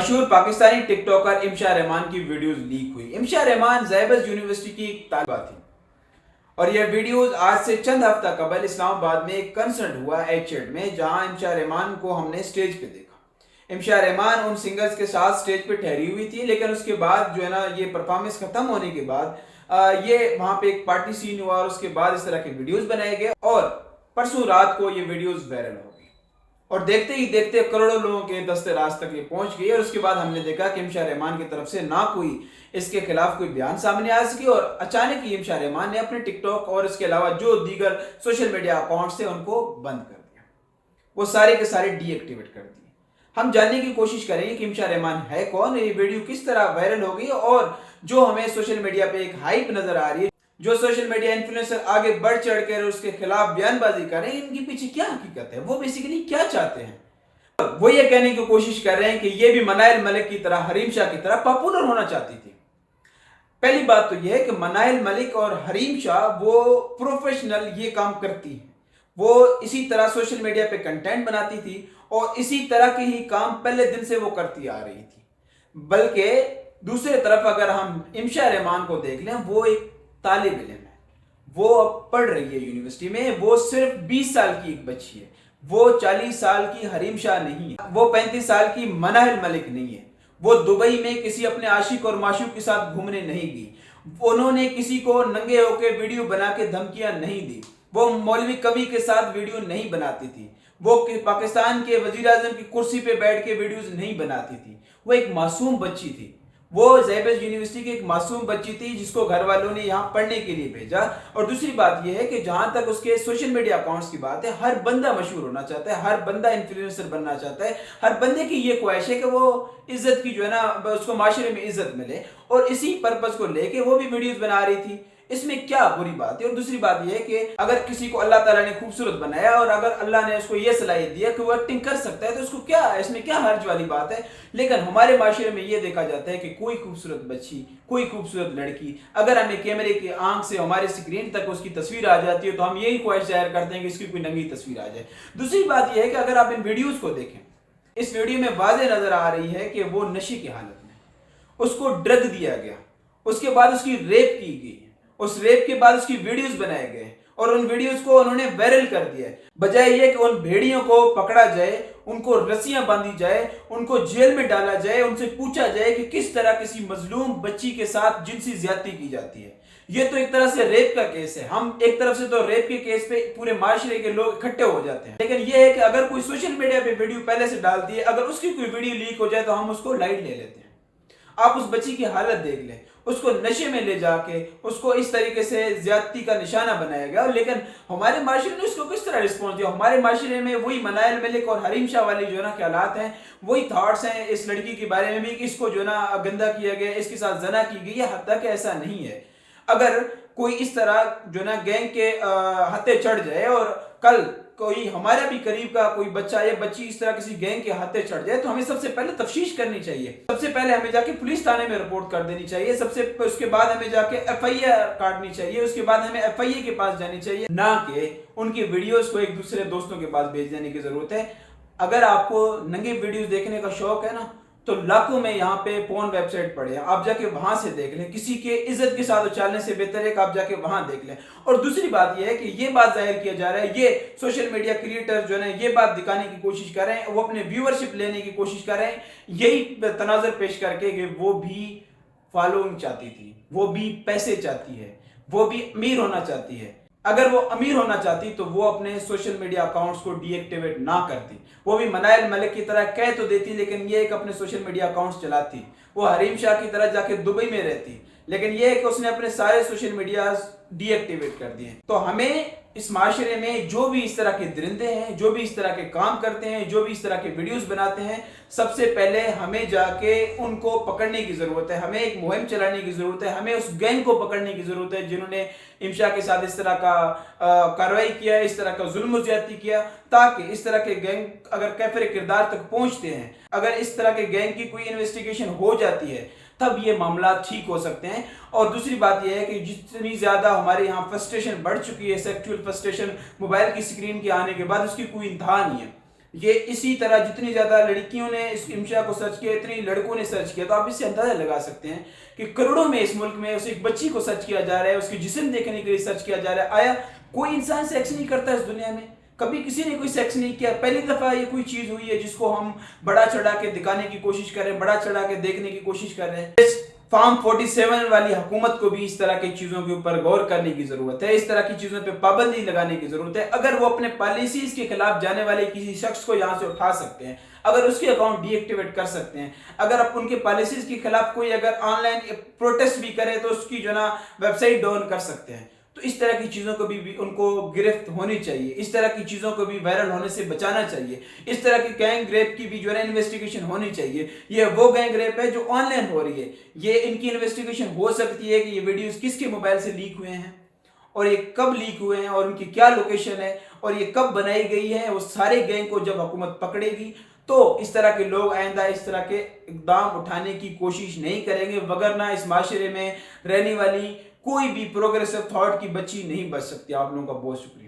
मशहूर पाकिस्तानी टिक टॉकर इमशा रहमान की videos leak हुई। इमशा रहमान ज़ैबस यूनिवर्सिटी की एक तालिबा थी और यह वीडियोस आज से चंद हफ्ता कबल इस्लामाबाद में एक कंसर्ट हुआ एचेड में, जहां इमशा रहमान को हमने स्टेज पे देखा। इमशा रहमान उन सिंगर्स के साथ स्टेज पे ठहरी हुई थी, लेकिन उसके बाद जो है ना, ये परफॉर्मेंस खत्म होने के बाद ये वहां पे एक पार्टी सीन हुआ और उसके बाद इस तरह के वीडियोस बनाए गए और परसों रात को ये वीडियोस वायरल हो गई और देखते ही देखते करोड़ों लोगों के दस्ते राज तक ये पहुंच गई। और उसके बाद हमने देखा कि इमशा रहमान की तरफ से ना कोई इसके खिलाफ कोई बयान सामने आ सके और अचानक ही इमशा रहमान ने अपने टिकटॉक और इसके अलावा जो दीगर सोशल मीडिया अकाउंट थे उनको बंद कर दिया, वो सारे के सारे डीएक्टिवेट कर दिए। हम जानने की कोशिश करेंगे कि इमशा रहमान है कौन, ये वीडियो किस तरह वायरल हो गई और जो हमें सोशल मीडिया पे एक हाइप नजर आ रही है, जो सोशल मीडिया इन्फ्लुएंसर आगे बढ़ चढ़ कर उसके खिलाफ बयानबाजी कर रहे हैं, इनके पीछे क्या हकीकत है, वो बेसिकली क्या चाहते हैं। वो ये कहने की कोशिश कर रहे हैं कि ये भी मनाइल मलिक की तरह, हरीम शाह की तरह पॉपुलर होना चाहती थी। पहली बात तो यह है कि मनाइल मलिक और हरीम शाह वो प्रोफेशनल ये काम करती है, वो इसी तरह सोशल मीडिया पे कंटेंट बनाती थी और इसी तरह के ही काम पहले दिन से वो करती आ रही थी। बल्कि दूसरी तरफ अगर हम इमशा रहमान को देख लें, वो एक तालिब इल्म है, वो अब पढ़ रही है यूनिवर्सिटी में, वो सिर्फ 20 साल की एक बच्ची है, वो 40 साल की हरीम शाह नहीं है, वो 35 साल की मनाइल मलिक नहीं है, वो दुबई में किसी अपने आशिक और माशूक के साथ घूमने नहीं गई, उन्होंने किसी को नंगे होकर वीडियो बना के धमकियां नहीं दी, वो मौलवी कवि के साथ वीडियो नहीं बनाती थी, वो पाकिस्तान के वजीर आजम की कुर्सी पे बैठ के वीडियोस नहीं बनाती थी, वो एक मासूम बच्ची थी, वो ज़ैबस यूनिवर्सिटी की एक मासूम बच्ची थी जिसको घर वालों ने यहाँ पढ़ने के लिए भेजा। और दूसरी बात यह है कि जहां तक उसके सोशल मीडिया अकाउंट्स की बात है, हर बंदा मशहूर होना चाहता है, हर बंदा इन्फ्लुएंसर बनना चाहता है, हर बंदे की ये ख्वाहिश है कि वो इज्जत की जो है ना, उसको माशरे में इज्जत मिले, और इसी पर्पज को लेके वो भी वीडियोस बना रही थी। इसमें क्या बुरी बात है। और दूसरी बात यह है कि अगर किसी को अल्लाह ताला ने खूबसूरत बनाया और अगर अल्लाह ने उसको यह सलाहियत दिया कि वो एक्टिंग कर सकता है, तो उसको क्या है, इसमें क्या हर्ज वाली बात है। लेकिन हमारे माशरे में यह देखा जाता है कि कोई खूबसूरत बच्ची, कोई खूबसूरत लड़की, अगर हमें कैमरे की आंख से हमारे स्क्रीन तक उसकी तस्वीर आ जाती है तो हम यही ख्वाहिश जाहिर करते हैं कि इसकी कोई नंगी तस्वीर आ जाए। दूसरी बात यह है कि अगर आप इन वीडियोज को देखें, इस वीडियो में वाज़ेह नजर आ रही है कि वो नशे की हालत में, उसको ड्रग दिया गया, उसके बाद उसकी रेप की गई, उस रेप के बाद उसकी वीडियोस बनाए गए और उन वीडियोस को उन्होंने वायरल कर दिया। बजाय ये कि उन भेड़ियों को पकड़ा जाए, उनको रस्सियां बांधी जाए, उनको जेल में डाला जाए, उनसे पूछा जाए कि किस तरह किसी मजलूम बच्ची के साथ जिनसी ज्यादती की जाती है। ये तो एक तरह से रेप का केस है। हम एक तरफ से तो रेप के केस पे पूरे माशरे के लोग इकट्ठे हो जाते हैं, लेकिन यह है कि अगर कोई सोशल मीडिया पे वीडियो पहले से डाल दिए, अगर उसकी कोई वीडियो लीक हो जाए तो हम उसको लाइट ले लेते हैं। आप उस बच्ची की हालत देख लें, उसको नशे में ले जाके उसको इस तरीके से ज्यादती का निशाना बनाया गया। लेकिन हमारे माशरे ने उसको किस तरह रिस्पॉन्स दिया। हमारे माशरे में वही मनाइल मलिक और हरीम शाह वाली जो है ना ख्यालात हैं, वही थॉट्स हैं इस लड़की के बारे में भी कि इसको जो है ना गंदा किया गया, इसके साथ जना की गई है। हद तक ऐसा नहीं है। अगर कोई इस तरह जो है ना गैंग के हत्थे चढ़ जाए और कल कोई हमारा भी करीब का कोई बच्चा या बच्ची इस तरह किसी गैंग के हाथे चढ़ जाए, तो हमें सबसे पहले तफ्तीश करनी चाहिए। सबसे पहले हमें जाके पुलिस थाने में रिपोर्ट कर देनी चाहिए। उसके बाद हमें जाके एफआईआर काटनी चाहिए। उसके बाद हमें एफआईए के पास जानी चाहिए, ना कि उनकी वीडियोस को एक दूसरे दोस्तों के पास भेज देने की जरूरत है। अगर आपको नंगे वीडियोस देखने का शौक है ना, तो लाखों में यहाँ पे पोर्न वेबसाइट पड़े हैं, आप जाके वहां से देख लें। किसी के इज्जत के साथ उछालने से बेहतर है कि आप जाके वहां देख लें। और दूसरी बात यह है कि ये बात जाहिर किया जा रहा है, ये सोशल मीडिया क्रिएटर जो है ये बात दिखाने की कोशिश कर रहे हैं, वो अपने व्यूअरशिप लेने की कोशिश कर रहे हैं, यही तनाजर पेश करके कि वो भी फॉलोइंग चाहती थी, वो भी पैसे चाहती है, वो भी अमीर होना चाहती है। अगर वो अमीर होना चाहती तो वो अपने सोशल मीडिया अकाउंट्स को डीएक्टिवेट ना करती, वो भी मनाइल मलिक की तरह कह तो देती, लेकिन ये एक अपने सोशल मीडिया अकाउंट्स चलाती। वो हरीम शाह की तरह जाके दुबई में रहती, लेकिन ये है कि उसने अपने सारे सोशल मीडिया डीएक्टिवेट कर दिए। तो हमें इस माशरे में जो भी इस तरह के दरिंदे हैं, जो भी इस तरह के काम करते हैं, जो भी इस तरह के वीडियोस बनाते हैं, सबसे पहले हमें जाके उनको पकड़ने की जरूरत है। हमें एक मुहिम चलाने की जरूरत है। हमें उस गैंग को पकड़ने की जरूरत है जिन्होंने इमशा के साथ इस तरह का कार्रवाई किया, इस तरह का जुल्म ज्यादती किया, ताकि इस तरह के गैंग अगर कैफिर किरदार तक पहुंचते हैं, अगर इस तरह के गैंग की कोई इन्वेस्टिगेशन हो जाती है, तब ये मामला ठीक हो सकते हैं। और दूसरी बात यह है कि जितनी ज्यादा हमारे यहाँ फ्रस्ट्रेशन बढ़ चुकी है, सेक्सुअल फ्रस्ट्रेशन मोबाइल की स्क्रीन के आने के बाद, उसकी कोई इंतहा नहीं है। یہ اسی طرح جتنی زیادہ لڑکیوں نے اس انشاء کو سرچ کیا اتنی لڑکوں نے سرچ کیا، تو آپ اس سے اندازہ لگا سکتے ہیں کہ کروڑوں میں اس ملک میں اس ایک بچی کو سرچ کیا جا رہا ہے، اس کی جسم دیکھنے کے لیے سرچ کیا جا رہا ہے۔ آیا کوئی انسان سیکس نہیں کرتا اس دنیا میں؟ کبھی کسی نے کوئی سیکس نہیں کیا، پہلی دفعہ یہ کوئی چیز ہوئی ہے جس کو ہم بڑا چڑھا کے دکھانے کی کوشش کر رہے ہیں، بڑا چڑھا کے دیکھنے کی کوشش کر رہے ہیں۔ فارم 47 والی حکومت کو بھی اس طرح کی چیزوں کے اوپر غور کرنے کی ضرورت ہے، اس طرح کی چیزوں پہ پابندی لگانے کی ضرورت ہے۔ اگر وہ اپنے پالیسیز کے خلاف جانے والے کسی شخص کو یہاں سے اٹھا سکتے ہیں، اگر اس کے اکاؤنٹ ڈی ایکٹیویٹ کر سکتے ہیں، اگر آپ ان کے پالیسیز کے خلاف کوئی اگر آن لائن پروٹیسٹ بھی کرے تو اس کی جو نا ویب سائٹ ڈاؤن کر سکتے ہیں، تو اس طرح کی چیزوں کو بھی ان کو گرفت ہونی چاہیے، اس طرح کی چیزوں کو بھی وائرل ہونے سے بچانا چاہیے، اس طرح کی گینگ ریپ کی بھی جو ہے انویسٹیگیشن ہونی چاہیے۔ یہ وہ گینگ ریپ ہے جو آن لائن ہو رہی ہے، یہ ان کی انویسٹیگیشن ہو سکتی ہے کہ یہ ویڈیوز کس کے موبائل سے لیک ہوئے ہیں اور یہ کب لیک ہوئے ہیں اور ان کی کیا لوکیشن ہے اور یہ کب بنائی گئی ہے۔ وہ سارے گینگ کو جب حکومت پکڑے گی تو اس طرح کے لوگ آئندہ اس طرح کے اقدام اٹھانے کی کوشش نہیں کریں گے، وگرنہ اس معاشرے میں رہنے والی کوئی بھی پروگریسو تھاٹ کی بچی نہیں بچ سکتی۔ آپ لوگوں کا بہت شکریہ۔